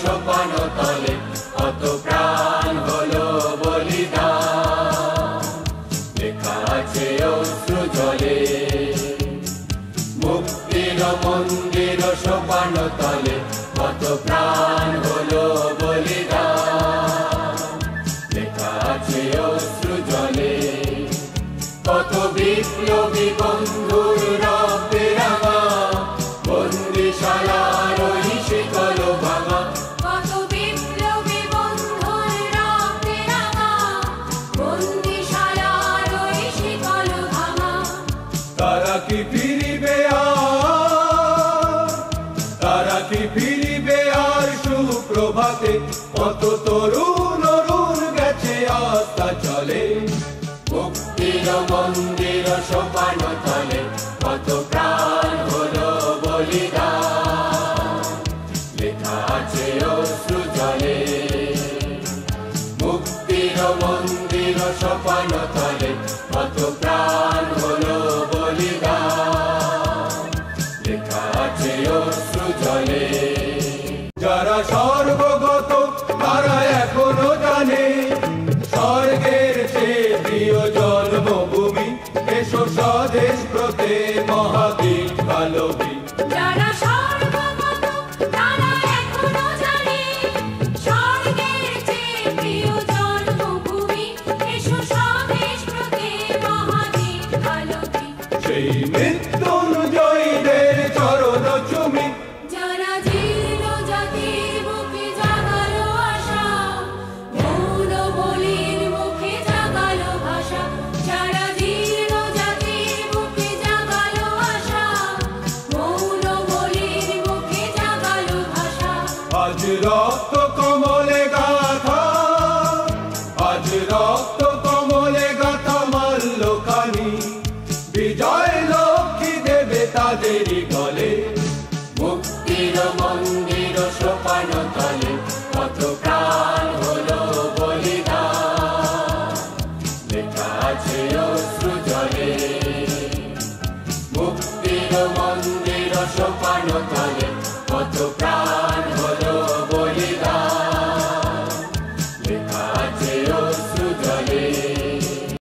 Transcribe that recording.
সোপান তলে কত প্রাণ হলো বলিদান, লেখা আছে অশ্রু জলে। মুক্তির মন্দির সোপান তলে কত প্রাণ হলো বলিদান, লেখা আছে অশ্রু জলে। কত বিপ্লবী বন্ধুর রক্তে রাঙা বন্দিশালার ওই শিকল ভাঙা, কত বিপ্লবী বন্ধুর রক্তে রাঙা বন্দিশালার ওই শিকল ভাঙা। তারা কি ফিরিবে আর, তারা কি ফিরিবে আর সুপ্রভাতে? কত তরুণ অরুণ গেছে আস্থা চলে। মুক্তির মন্দির সোপান তলে কত প্রাণ হলো বলিদান, লেখা আছে অশ্রু জলে। মুক্তির মন্দির সোপান তলে কত প্রাণ হলো বলিদান, লেখা আছে অশ্রু জলে। যারা স্বর্গগত তারা এখনো জানে স্বর্গের চেয়ে প্রিয় জন্মভূমি। এসো স্বদেশ ব্রতে মহাদীপ কালবি। যারা স্বর্গগত তারা এখনো জানে স্বর্গের চেয়ে প্রিয় জন্মভূমি। এসো স্বদেশ ব্রতে মহাদীপ কালবি। সেই মৃত্যুঞ্জয়ীদের চরণ চুমি। যারা জীর্ণ জাতির বুকে জাগালো আশা, মৌন বলির মুখে জাগালো ভাষা। যারা জীর্ণ জাতির বুকে জাগালো আশা, মৌন বলির মুখে জাগালো ভাষা। আজ রক্ত কমল